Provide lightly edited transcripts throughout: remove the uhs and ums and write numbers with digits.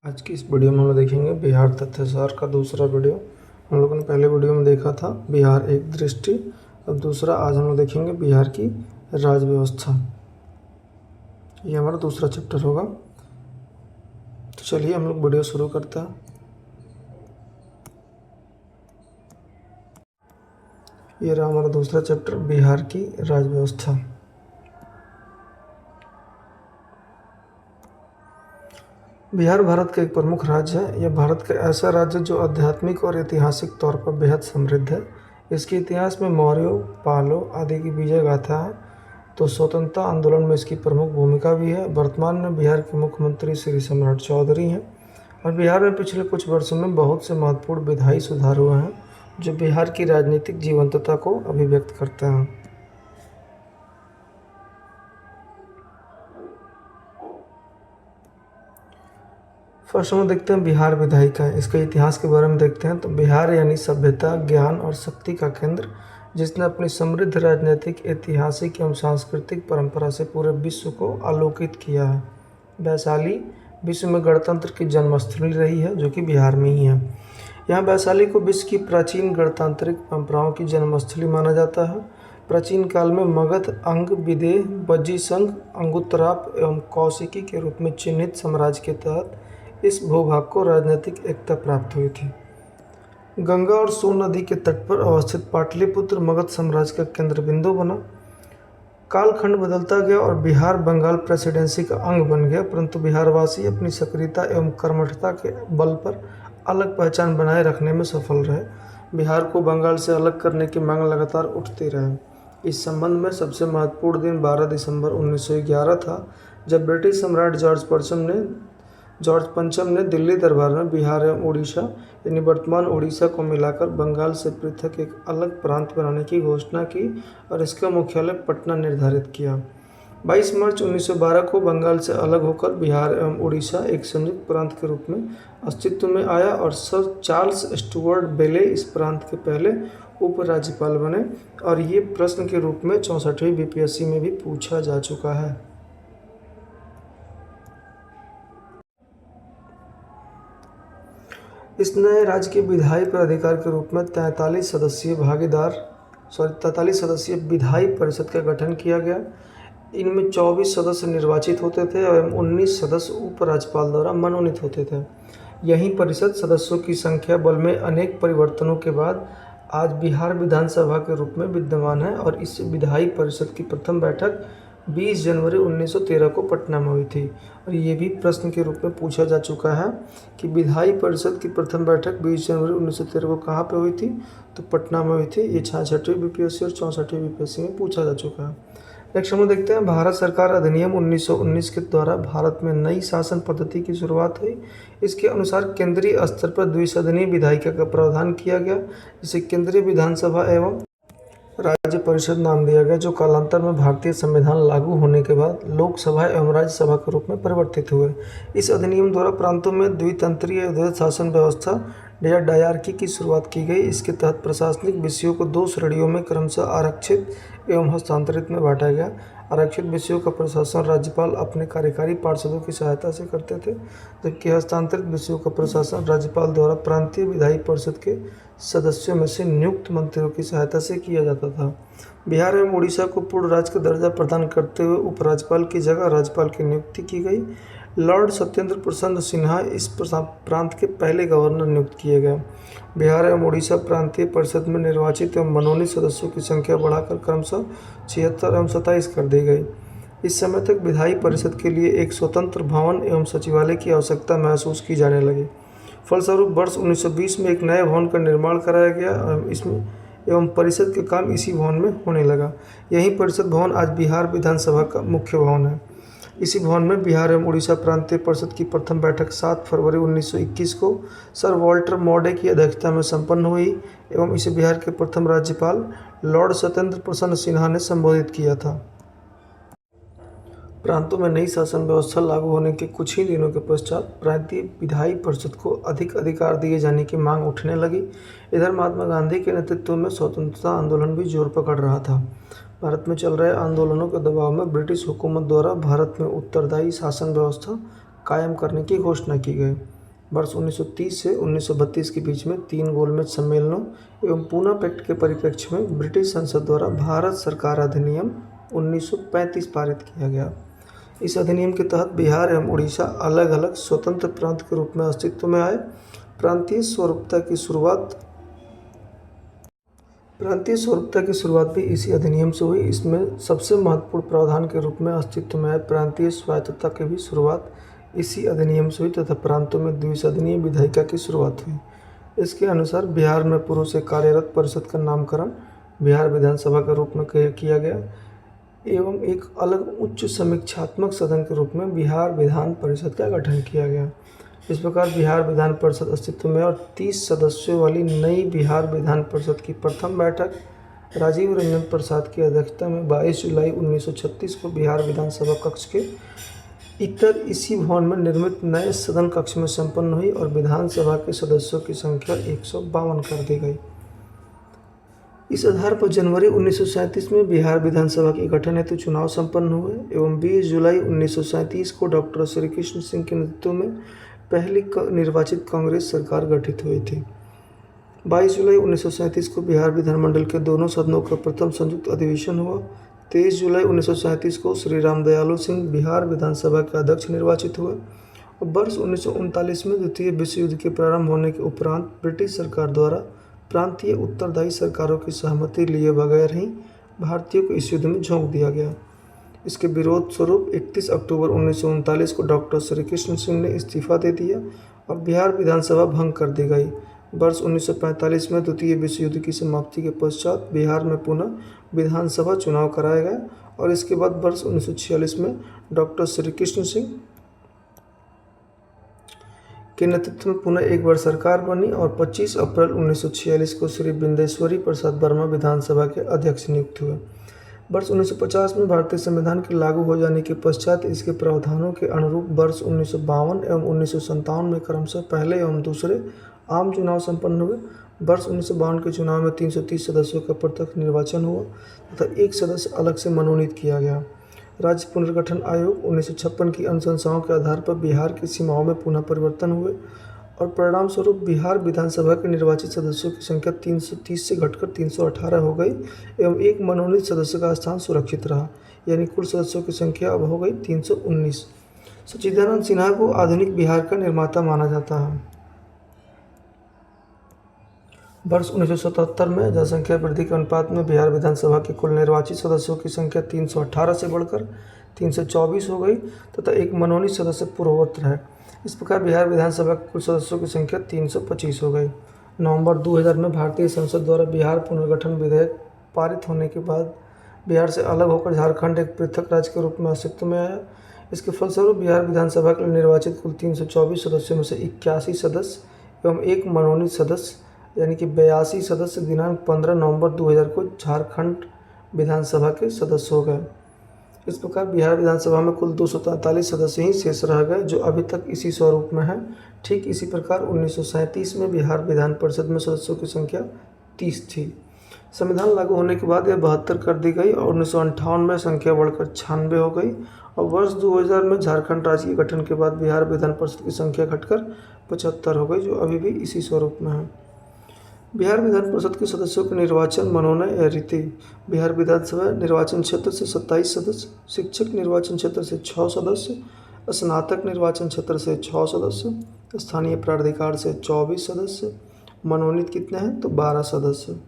आज की इस वीडियो में हम लोग देखेंगे बिहार तथ्यसार का दूसरा वीडियो। हम लोगों ने पहले वीडियो में देखा था बिहार एक दृष्टि। अब दूसरा आज हम लोग देखेंगे बिहार की राज्य व्यवस्था। ये हमारा दूसरा चैप्टर होगा। तो चलिए हम लोग वीडियो शुरू करते हैं। ये रहा हमारा दूसरा चैप्टर, बिहार की राज्य व्यवस्था। बिहार भारत का एक प्रमुख राज्य है। यह भारत का ऐसा राज्य जो आध्यात्मिक और ऐतिहासिक तौर पर बेहद समृद्ध है। इसके इतिहास में मौर्यों, पालों आदि की विजय गाथा है, तो स्वतंत्रता आंदोलन में इसकी प्रमुख भूमिका भी है। वर्तमान में बिहार के मुख्यमंत्री श्री सम्राट चौधरी हैं और बिहार में पिछले कुछ वर्षों में बहुत से महत्वपूर्ण विधायी सुधार हुए हैं जो बिहार की राजनीतिक जीवंतता को अभिव्यक्त करते हैं। फर्स्ट हम देखते हैं बिहार विधायिका। इसके इतिहास के बारे में देखते हैं तो बिहार यानी सभ्यता, ज्ञान और शक्ति का केंद्र, जिसने अपनी समृद्ध राजनीतिक, ऐतिहासिक एवं सांस्कृतिक परंपरा से पूरे विश्व को आलोकित किया है। वैशाली विश्व में गणतंत्र की जन्मस्थली रही है, जो कि बिहार में ही है। यहाँ वैशाली को विश्व की प्राचीन गणतांत्रिक परंपराओं की जन्मस्थली माना जाता है। प्राचीन काल में मगध, अंग, विदेह, बज्जी संघ, अंगुत्तराप एवं कौशिकी के रूप में चिन्हित साम्राज्य के तहत इस भूभाग को राजनीतिक एकता प्राप्त हुई थी। गंगा और सोन नदी के तट पर अवस्थित पाटलिपुत्र मगध साम्राज्य का केंद्र बिंदु बना। कालखंड बदलता गया और बिहार बंगाल प्रेसिडेंसी का अंग बन गया, परंतु बिहारवासी अपनी सक्रियता एवं कर्मठता के बल पर अलग पहचान बनाए रखने में सफल रहे। बिहार को बंगाल से अलग करने की मांग लगातार उठती रही। इस संबंध में सबसे महत्वपूर्ण दिन 12 दिसंबर 1911 था, जब ब्रिटिश सम्राट जॉर्ज पंचम ने दिल्ली दरबार में बिहार एवं उड़ीसा यानी वर्तमान उड़ीसा को मिलाकर बंगाल से पृथक एक अलग प्रांत बनाने की घोषणा की और इसका मुख्यालय पटना निर्धारित किया। 22 मार्च 1912 को बंगाल से अलग होकर बिहार एवं उड़ीसा एक संयुक्त प्रांत के रूप में अस्तित्व में आया और सर चार्ल्स स्टुअर्ट बेले इस प्रांत के पहले उपराज्यपाल बने और ये प्रश्न के रूप में 64वीं बीपीएससी में भी पूछा जा चुका है। इस नए राज्य के विधायी प्राधिकार के रूप में 43 सदस्यीय विधायी परिषद का गठन किया गया। इनमें 24 सदस्य निर्वाचित होते थे एवं 19 सदस्य उपराज्यपाल द्वारा मनोनीत होते थे। यही परिषद सदस्यों की संख्या बल में अनेक परिवर्तनों के बाद आज बिहार विधानसभा के रूप में विद्यमान है और इस विधायी परिषद की प्रथम बैठक 20 जनवरी 1913 को पटना में हुई थी। और ये भी प्रश्न के रूप में पूछा जा चुका है कि विधायी परिषद की प्रथम बैठक 20 जनवरी 1913 को कहाँ पे हुई थी, तो पटना में हुई थी। ये 66वीं बीपीएससी और 64वीं बीपीएससी में पूछा जा चुका है। नेक्स्ट हम देखते हैं भारत सरकार अधिनियम 1919 के द्वारा भारत में नई शासन पद्धति की शुरुआत हुई। इसके अनुसार केंद्रीय स्तर पर द्विसदनीय विधायिका का प्रावधान किया गया, जिसे केंद्रीय विधानसभा एवं राज्य परिषद नाम दिया गया, जो कालांतर में भारतीय संविधान लागू होने के बाद लोकसभा एवं राज्यसभा के रूप में परिवर्तित हुए। इस अधिनियम द्वारा प्रांतों में द्वितंत्रीय शासन व्यवस्था या डायरकी की शुरुआत की गई। इसके तहत प्रशासनिक विषयों को 2 श्रेणियों में क्रमशः आरक्षित एवं हस्तांतरित में बांटा गया। आरक्षित विषयों का प्रशासन राज्यपाल अपने कार्यकारी पार्षदों की सहायता से करते थे, जबकि हस्तांतरित विषयों का प्रशासन राज्यपाल द्वारा प्रांतीय विधायी परिषद के सदस्यों में से नियुक्त मंत्रियों की सहायता से किया जाता था। बिहार एवं उड़ीसा को पूर्ण राज्य का दर्जा प्रदान करते हुए उपराज्यपाल की जगह राज्यपाल की नियुक्ति की गई। लॉर्ड सत्येंद्र प्रसन्न सिन्हा इस प्रांत के पहले गवर्नर नियुक्त किए गए। बिहार एवं उड़ीसा प्रांतीय परिषद में निर्वाचित एवं मनोनीत सदस्यों की संख्या बढ़ाकर क्रमशः 76 एवं 27 कर दी गई। इस समय तक विधायी परिषद के लिए एक स्वतंत्र भवन एवं सचिवालय की आवश्यकता महसूस की जाने लगी। फलस्वरूप वर्ष 1920 में एक नए भवन का निर्माण कराया गया एवं परिषद का काम इसी भवन में होने लगा। यही परिषद भवन आज बिहार विधानसभा का मुख्य भवन है। इसी भवन में बिहार एवं उड़ीसा प्रांतीय परिषद की प्रथम बैठक 7 फरवरी 1921 को सर वॉल्टर मॉडे की अध्यक्षता में संपन्न हुई एवं इसे बिहार के प्रथम राज्यपाल लॉर्ड सत्येंद्र प्रसन्न सिन्हा ने संबोधित किया था। प्रांतों में नई शासन व्यवस्था लागू होने के कुछ ही दिनों के पश्चात प्रांतीय विधायी परिषद को अधिक अधिकार दिए जाने की मांग उठने लगी। इधर महात्मा गांधी के नेतृत्व में स्वतंत्रता आंदोलन भी जोर पकड़ रहा था। भारत में चल रहे आंदोलनों के दबाव में ब्रिटिश हुकूमत द्वारा भारत में उत्तरदायी शासन व्यवस्था कायम करने की घोषणा की गई। वर्ष 1930 से 1932 के बीच में 3 गोलमेज सम्मेलनों एवं पूना पैक्ट के परिप्रेक्ष्य में ब्रिटिश संसद द्वारा भारत सरकार अधिनियम 1935 पारित किया गया। इस अधिनियम के तहत बिहार एवं उड़ीसा अलग अलग स्वतंत्र प्रांत के रूप में अस्तित्व में आए। प्रांतीय स्वरूपता की शुरुआत भी इसी अधिनियम से हुई। इसमें सबसे महत्वपूर्ण प्रावधान के रूप में अस्तित्व में आए प्रांतीय स्वायत्तता की भी शुरुआत इसी अधिनियम से हुई तथा प्रांतों में द्विसदनीय विधायिका की शुरुआत हुई। इसके अनुसार बिहार में पूर्व से कार्यरत परिषद का नामकरण बिहार विधानसभा के रूप में किया गया एवं एक अलग उच्च समीक्षात्मक सदन के रूप में बिहार विधान परिषद का गठन किया गया। इस प्रकार बिहार विधान परिषद अस्तित्व में और 30 सदस्यों वाली नई बिहार विधान परिषद की प्रथम बैठक राजीव रंजन प्रसाद की अध्यक्षता में 22 जुलाई 1936 को बिहार विधानसभा कक्ष के इतर इसी भवन में निर्मित नए सदन कक्ष में संपन्न हुई और विधानसभा के सदस्यों की संख्या 152 कर दी गई। इस आधार पर जनवरी 1937 में बिहार विधानसभा के गठन हेतु चुनाव संपन्न हुए एवं 20 जुलाई 1937 को डॉक्टर श्री कृष्ण सिंह के नेतृत्व में पहली निर्वाचित कांग्रेस सरकार गठित हुई थी। 22 जुलाई 1937 को बिहार विधानमंडल के दोनों सदनों का प्रथम संयुक्त अधिवेशन हुआ। 23 जुलाई 1937 को श्री रामदयालु सिंह बिहार विधानसभा के अध्यक्ष निर्वाचित हुए और वर्ष 1939 में द्वितीय विश्व युद्ध के प्रारंभ होने के उपरांत ब्रिटिश सरकार द्वारा प्रांतीय उत्तरदायी सरकारों की सहमति लिए बगैर ही भारतीयों को इस युद्ध में झोंक दिया गया। इसके विरोध स्वरूप 31 अक्टूबर 1939 को डॉक्टर श्री कृष्ण सिंह ने इस्तीफा दे दिया और बिहार विधानसभा भंग कर दी गई। वर्ष 1945 में द्वितीय विश्व युद्ध की समाप्ति के पश्चात बिहार में पुनः विधानसभा चुनाव कराया गया और इसके बाद वर्ष 1946 में डॉक्टर श्री कृष्ण सिंह के नेतृत्व में पुनः एक बार सरकार बनी और 25 अप्रैल 1946 को श्री बिंदेश्वरी प्रसाद वर्मा विधानसभा के अध्यक्ष नियुक्त हुए। वर्ष 1950 में भारतीय संविधान के लागू हो जाने के पश्चात इसके प्रावधानों के अनुरूप वर्ष 1952 एवं 1957 में क्रमशः पहले एवं दूसरे आम चुनाव संपन्न हुए। वर्ष 1952 के चुनाव में 330 सदस्यों का प्रत्यक्ष निर्वाचन हुआ तथा एक सदस्य अलग से मनोनीत किया गया। राज्य पुनर्गठन आयोग 1956 की अनुशंसाओं के आधार पर बिहार की सीमाओं में पुनः परिवर्तन हुए और परिणाम स्वरूप बिहार विधानसभा के निर्वाचित सदस्यों की संख्या 330 से घटकर 318 हो गई एवं एक मनोनीत सदस्य का स्थान सुरक्षित रहा, यानी कुल सदस्यों की संख्या अब हो गई 319। सच्चिदानंद सिन्हा को आधुनिक बिहार का निर्माता माना जाता है। वर्ष 1977 में जनसंख्या वृद्धि के अनुपात में बिहार विधानसभा के कुल निर्वाचित सदस्यों की संख्या 318 से बढ़कर 324 हो गई तथा एक मनोनीत सदस्य पूर्ववत रहे। इस प्रकार बिहार विधानसभा के कुल सदस्यों की संख्या 325 हो गई। नवंबर 2000 में भारतीय संसद द्वारा बिहार पुनर्गठन विधेयक पारित होने के बाद बिहार से अलग होकर झारखंड एक पृथक राज्य के रूप में अस्तित्व में आया। इसके फलस्वरूप बिहार विधानसभा के लिए निर्वाचित कुल 324 सदस्यों में से 81 सदस्य एवं एक मनोनीत सदस्य यानी कि 82 सदस्य दिनांक 15 नवंबर 2000 को झारखंड विधानसभा के सदस्य हो गए। इस प्रकार बिहार विधानसभा में कुल 243 सदस्य ही शेष रह गए जो अभी तक इसी स्वरूप में हैं। ठीक इसी प्रकार 1937 में बिहार विधान परिषद में सदस्यों की संख्या 30 थी। संविधान लागू होने के बाद यह 72 कर दी गई और 1958 में संख्या बढ़कर 96 हो गई और वर्ष 2000 में झारखंड राज्य के गठन के बाद बिहार विधान परिषद की संख्या घटकर 75 हो गई जो अभी भी इसी स्वरूप में है। बिहार विधान परिषद के सदस्यों के निर्वाचन मनोनयन या रीति। बिहार विधानसभा निर्वाचन क्षेत्र से 27 सदस्य, शिक्षक निर्वाचन क्षेत्र से 6 सदस्य, स्नातक निर्वाचन क्षेत्र से 6 सदस्य, स्थानीय प्राधिकार से 24 सदस्य, मनोनीत कितने हैं तो 12 सदस्य।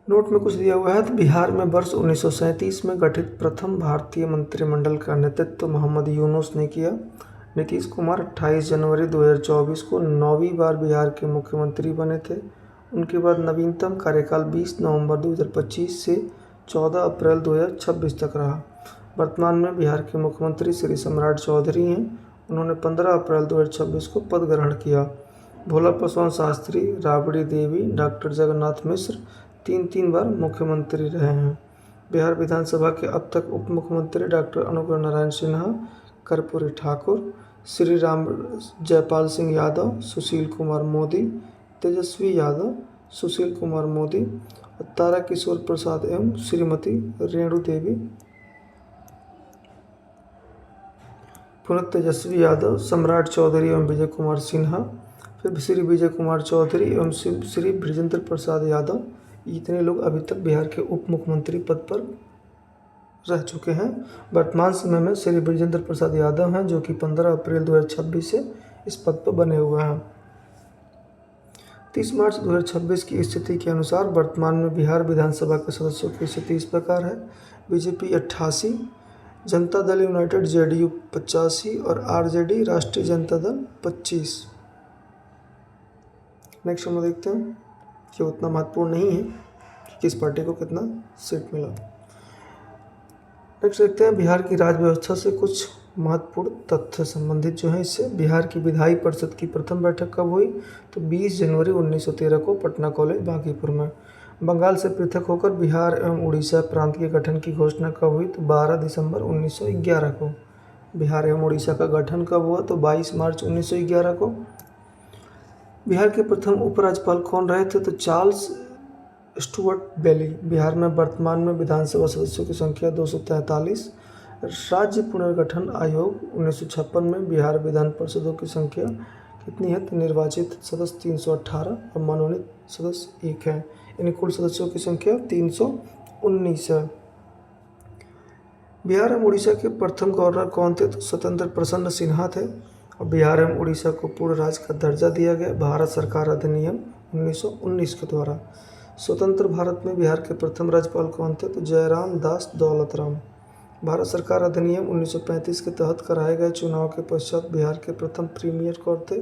नोट में कुछ दिया हुआ है तो बिहार में वर्ष 1937 में गठित प्रथम भारतीय मंत्रिमंडल का नेतृत्व मोहम्मद यूनुस ने किया। नीतीश कुमार 28 जनवरी 2024 को 9वीं बार बिहार के मुख्यमंत्री बने थे। उनके बाद नवीनतम कार्यकाल 20 नवंबर 2025 से 14 अप्रैल 2026 तक रहा। वर्तमान में बिहार के मुख्यमंत्री श्री सम्राट चौधरी हैं। उन्होंने 15 अप्रैल 2026 को पद ग्रहण किया। भोला पासवान शास्त्री, राबड़ी देवी, डॉक्टर जगन्नाथ मिश्र तीन बार मुख्यमंत्री रहे हैं। बिहार विधानसभा के अब तक उप मुख्यमंत्री डॉक्टर अनुग्रह नारायण सिन्हा, कर्पूरी ठाकुर, श्री राम जयपाल सिंह यादव, सुशील कुमार मोदी, तेजस्वी यादव, सुशील कुमार मोदी, तारा किशोर प्रसाद एवं श्रीमती रेणु देवी पुनः तेजस्वी यादव, सम्राट चौधरी एवं विजय कुमार सिन्हा, फिर श्री विजय कुमार चौधरी एवं श्री बृजेंद्र प्रसाद यादव, इतने लोग अभी तक बिहार के उप मुख्यमंत्री पद पर रह चुके हैं। वर्तमान समय में श्री बृजेंद्र प्रसाद यादव हैं, जो कि 15 अप्रैल 2026 से इस पद पर बने हुए हैं। 30 मार्च 2026 की स्थिति के अनुसार वर्तमान में बिहार विधानसभा के सदस्यों की स्थिति इस प्रकार है: BJP 88, Janata Dal United JDU 85 और आरजेडी राष्ट्रीय जनता दल 25। नेक्स्ट हम देखते हैं कि उतना महत्वपूर्ण नहीं है कि किस पार्टी को कितना सीट मिला। नेक्स्ट देखते हैं बिहार की राज्य व्यवस्था से कुछ महत्वपूर्ण तथ्य संबंधित जो है इससे। बिहार की विधायी परिषद की प्रथम बैठक कब हुई? तो 20 जनवरी 1913 को पटना कॉलेज बांकीपुर में। बंगाल से पृथक होकर बिहार एवं उड़ीसा प्रांत के गठन की घोषणा कब हुई? तो 12 दिसंबर 1911 को। बिहार एवं उड़ीसा का गठन कब हुआ? तो 22 मार्च 1911 को। बिहार के प्रथम उपराज्यपाल कौन रहे थे? तो चार्ल्स स्टुअर्ट बेली। बिहार में वर्तमान में विधानसभा सदस्यों की संख्या 243। राज्य पुनर्गठन आयोग 1956 में बिहार विधान परिषदों की संख्या कितनी है? तो निर्वाचित सदस्य 318 और मनोनीत सदस्य 1 है। यानी कुल सदस्यों की संख्या 319 है। बिहार एवं उड़ीसा के प्रथम गवर्नर कौन थे? तो स्वतंत्र प्रसन्न सिन्हा थे। और बिहार एवं उड़ीसा को पूर्ण राज्य का दर्जा दिया गया भारत सरकार अधिनियम 1919 के द्वारा। स्वतंत्र भारत में बिहार के प्रथम राज्यपाल कौन थे? तो जयराम दास दौलतराम। भारत सरकार अधिनियम 1935 के तहत कराए गए चुनाव के पश्चात बिहार के प्रथम प्रीमियर कौन थे?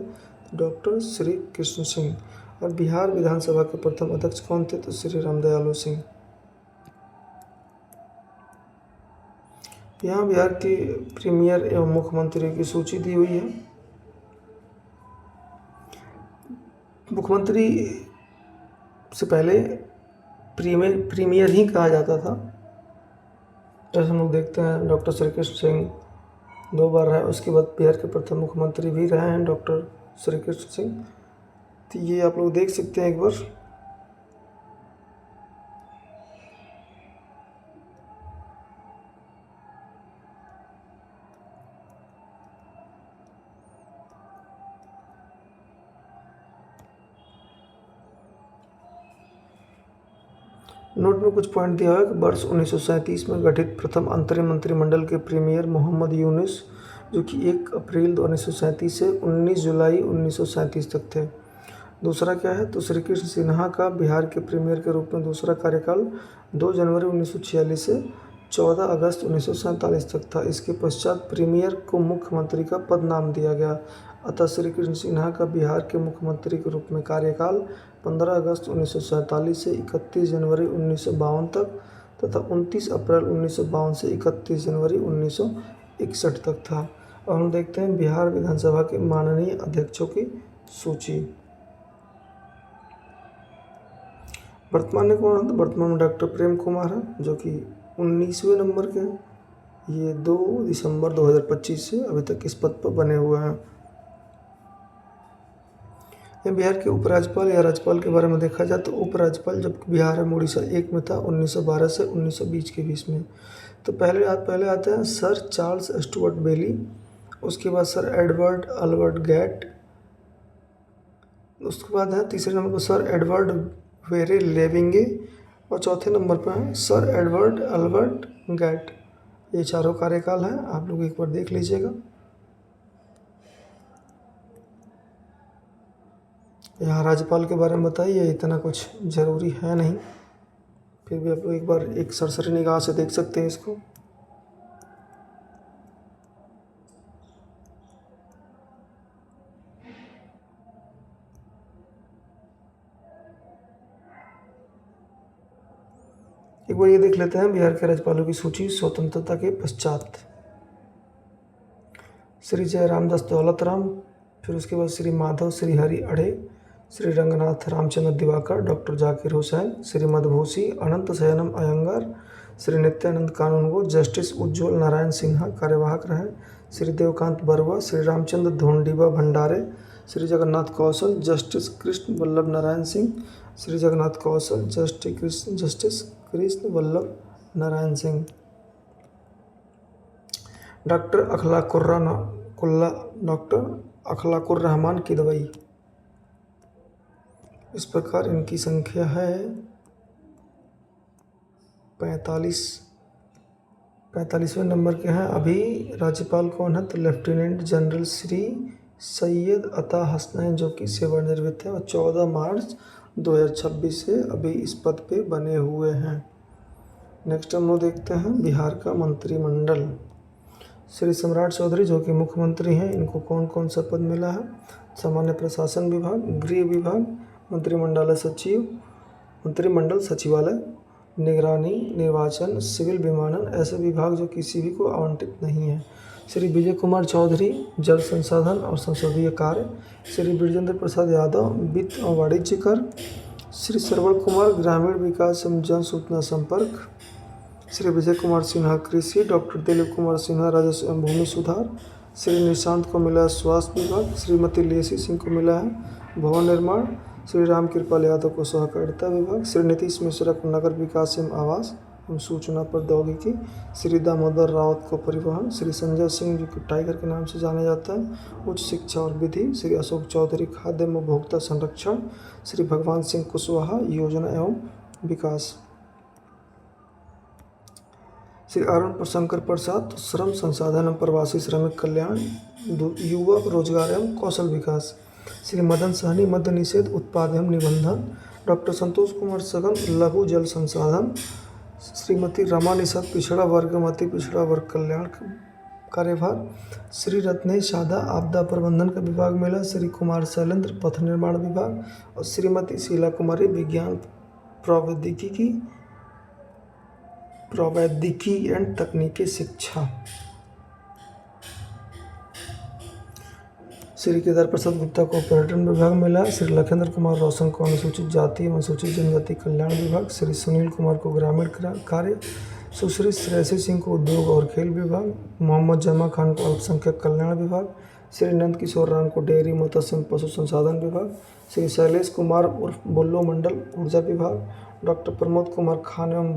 डॉक्टर श्री कृष्ण सिंह। और बिहार विधानसभा के प्रथम अध्यक्ष कौन थे? तो श्री रामदयालु सिंह। यहाँ बिहार की प्रीमियर एवं मुख्यमंत्री की सूची दी हुई है। मुख्यमंत्री से पहले प्रीमियर ही कहा जाता था। जैसे हम लोग देखते हैं डॉक्टर श्री कृष्ण सिंह 2 बार रहे। उसके बाद बिहार के प्रथम मुख्यमंत्री भी रहे हैं डॉक्टर श्री कृष्ण सिंह। तो ये आप लोग देख सकते हैं एक बार। नोट में कुछ पॉइंट दिया है कि वर्ष 1937 में गठित प्रथम अंतरिम मंत्रिमंडल के प्रीमियर मोहम्मद यूनुस, जो कि 1 अप्रैल 1937 से 19 जुलाई 1937 तक थे। दूसरा क्या है? तो श्री कृष्ण सिन्हा का बिहार के प्रीमियर के रूप में दूसरा कार्यकाल 2 जनवरी 1946 से 14 अगस्त 1947 तक था। इसके पश्चात प्रीमियर को मुख्यमंत्री का पद नाम दिया गया। अतः श्री कृष्ण सिन्हा का बिहार के मुख्यमंत्री के रूप में कार्यकाल 15 अगस्त 1947 से 31 जनवरी 1952 तक तथा 29 अप्रैल 1952 से 31 जनवरी 1961 तक था। और हम देखते हैं बिहार विधानसभा के माननीय अध्यक्षों की सूची। वर्तमान में कौन है? तो वर्तमान में डॉक्टर प्रेम कुमार है, जो कि 19वें नंबर के हैं। ये 2 दिसंबर 2025 से अभी तक इस पद पर बने हुए हैं। बिहार के उपराज्यपाल या राज्यपाल के बारे में देखा जाए तो उपराज्यपाल जब बिहार एवं उड़ीसा एक में था 1912 से 1920 के बीच में। तो पहले आते हैं सर चार्ल्स स्टुअर्ट बेली, उसके बाद सर एडवर्ड अल्बर्ट गैट, उसके बाद है तीसरे नंबर पर सर एडवर्ड वेरे लेविंगे और चौथे नंबर पर है सर एडवर्ड अल्बर्ट गैट। ये चारों कार्यकाल हैं, आप लोग एक बार देख लीजिएगा। यहाँ राज्यपाल के बारे में बताइए, इतना कुछ ज़रूरी है नहीं, फिर भी आप लोग एक बार एक सरसरी निगाह से देख सकते हैं इसको। एक बार ये देख लेते हैं बिहार के राज्यपालों की सूची स्वतंत्रता के पश्चात। श्री जयरामदास दौलतराम, फिर उसके बाद श्री माधव श्री हरि अड़े, श्री रंगनाथ रामचंद्र दिवाकर, डॉक्टर जाकिर हुसैन, श्री मधभूषी अनंत शयनम अयंगार, श्री नित्यानंद कानूनगो, जस्टिस उज्ज्वल नारायण सिन्हा कार्यवाहक रहे, Shri Devkant Barooah, Shri Ramchandra Dhondiba Bhandare, Shri Jagannath Kaushal, justice Krishna Vallabh Narayan Singh, Shri Jagannath Kaushal, justice Krishna Vallabh Narayan Singh, doctor अखलाकुर्रा डॉक्टर अखलाकुर रहमान किदवई। इस प्रकार इनकी संख्या है 45वें नंबर के हैं। अभी राज्यपाल कौन है, तो लेफ्टिनेंट जनरल श्री सैयद अता हसनैन, जो कि सेवानिवृत्त है और 14 मार्च 2026 से अभी इस पद पे बने हुए हैं। नेक्स्ट हम लोग देखते हैं बिहार का मंत्रिमंडल। श्री सम्राट चौधरी जो कि मुख्यमंत्री हैं, इनको कौन कौन सा पद मिला है, सामान्य प्रशासन विभाग, गृह विभाग, मंत्रिमंडल सचिवालय, निगरानी, निर्वाचन, सिविल विमानन, ऐसे विभाग जो किसी भी को आवंटित नहीं है। श्री विजय कुमार चौधरी जल संसाधन और संसदीय कार्य, श्री ब्रजेंद्र प्रसाद यादव वित्त और वाणिज्य कर, श्री श्रवण कुमार ग्रामीण विकास एवं जन सूचना संपर्क, श्री विजय कुमार सिन्हा कृषि, डॉक्टर दिलीप कुमार सिन्हा राजस्व एवं भूमि सुधार, श्री निशांत को मिला है स्वास्थ्य विभाग, श्रीमती लेसी सिंह को मिला है भवन निर्माण, श्री राम कृपाल यादव को सहकारिता विभाग, श्री नीतीश मिश्रा को नगर विकास एवं आवास एवं सूचना प्रौद्योगिकी, श्री दामोदर रावत को परिवहन, श्री संजय सिंह जो कि टाइगर के नाम से जाना जाता है उच्च शिक्षा और विधि, श्री अशोक चौधरी खाद्य एवं उपभोक्ता संरक्षण, श्री भगवान सिंह कुशवाहा योजना एवं विकास, श्री अरुण शंकर प्रसाद श्रम संसाधन एवं प्रवासी श्रमिक कल्याण, युवा रोजगार एवं कौशल विकास, श्री मदन सहनी मद्य निषेध उत्पाद एवं निबंधन, डॉक्टर संतोष कुमार सगम लघु जल संसाधन, श्रीमती रमा निषाद पिछड़ा वर्ग कल्याण कार्यभार, श्री रत्नेश शादा आपदा प्रबंधन का विभाग मिला, श्री कुमार शैलेंद्र पथ निर्माण विभाग और श्रीमती शीला कुमारी विज्ञान प्रौद्योगिकी एवं तकनीकी शिक्षा, श्री केदार प्रसाद गुप्ता को पर्यटन विभाग मिला, श्री लखेंद्र कुमार रोशन को अनुसूचित जाति एवं अनुसूचित जनजाति कल्याण विभाग, श्री सुनील कुमार को ग्रामीण कार्य, सुश्री श्रेयसी सिंह को उद्योग और खेल विभाग, मोहम्मद जमा खान को अल्पसंख्यक कल्याण विभाग, श्री नंद किशोर राम को डेयरी मत्स्य एवं पशु संसाधन विभाग, श्री शैलेश कुमार उर्फ बुल्लो मंडल ऊर्जा विभाग, डॉक्टर प्रमोद कुमार खान एवं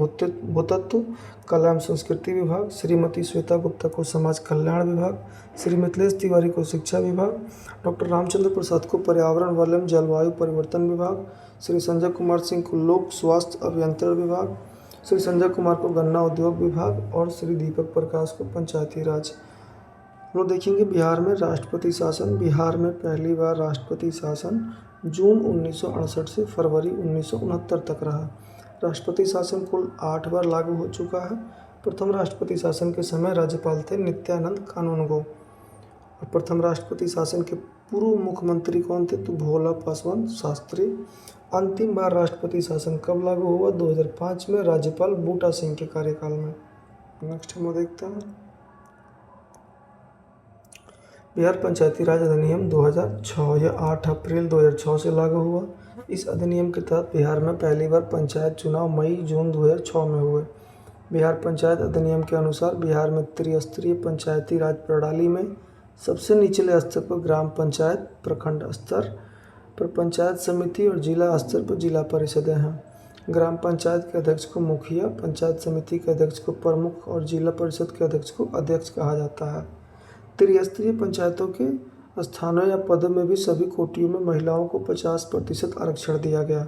भूतत्व कला एवं संस्कृति विभाग, श्रीमती श्वेता गुप्ता को समाज कल्याण विभाग, श्री मिथिलेश तिवारी को शिक्षा विभाग, डॉक्टर रामचंद्र प्रसाद को पर्यावरण वन एवं जलवायु परिवर्तन विभाग, श्री संजय कुमार सिंह को लोक स्वास्थ्य अभियंत्रण विभाग, श्री संजय कुमार को गन्ना उद्योग विभाग और श्री दीपक प्रकाश को पंचायती राज। हम लोग देखेंगे बिहार में राष्ट्रपति शासन। बिहार में पहली बार राष्ट्रपति शासन जून 1968 से फरवरी 1969 तक रहा। राष्ट्रपति शासन कुल 8 बार लागू हो चुका है। प्रथम राष्ट्रपति शासन के समय राज्यपाल थे नित्यानंद कानूनगो और प्रथम राष्ट्रपति शासन के पूर्व मुख्यमंत्री कौन थे, तो भोला पासवान शास्त्री। अंतिम बार राष्ट्रपति शासन कब लागू हुआ, 2005 में राज्यपाल बूटा सिंह के कार्यकाल में। नेक्स्ट हम देखते हैं बिहार पंचायती राज अधिनियम 2006। यह 8 अप्रैल 2006 से लागू हुआ। इस अधिनियम के तहत बिहार में पहली बार पंचायत चुनाव मई-जून 2006 में हुए। बिहार पंचायत अधिनियम के अनुसार बिहार में त्रिस्तरीय पंचायती राज प्रणाली में सबसे निचले स्तर पर ग्राम पंचायत, प्रखंड स्तर पर पंचायत समिति और जिला स्तर पर जिला परिषदें हैं। ग्राम पंचायत के अध्यक्ष को मुखिया, पंचायत समिति के अध्यक्ष को प्रमुख और जिला परिषद के अध्यक्ष को अध्यक्ष कहा जाता है। त्रिस्तरीय पंचायतों के स्थानों या पदों में भी सभी कोटियों में महिलाओं को 50% आरक्षण दिया गया।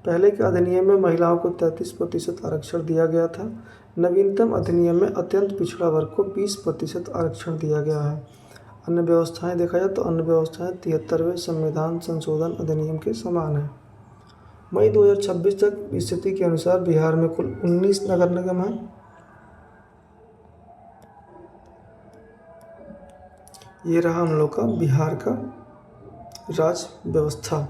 पहले के अधिनियम में महिलाओं को 33% आरक्षण दिया गया था। नवीनतम अधिनियम में अत्यंत पिछड़ा वर्ग को 20% आरक्षण दिया गया है। अन्य व्यवस्थाएं देखा जाए तो अन्य व्यवस्थाएं 73वें संविधान संशोधन अधिनियम के समान है। मई 2026 तक स्थिति के अनुसार बिहार में कुल 19 नगर निगम हैं। ये रहा हम लोग का बिहार का राज व्यवस्था।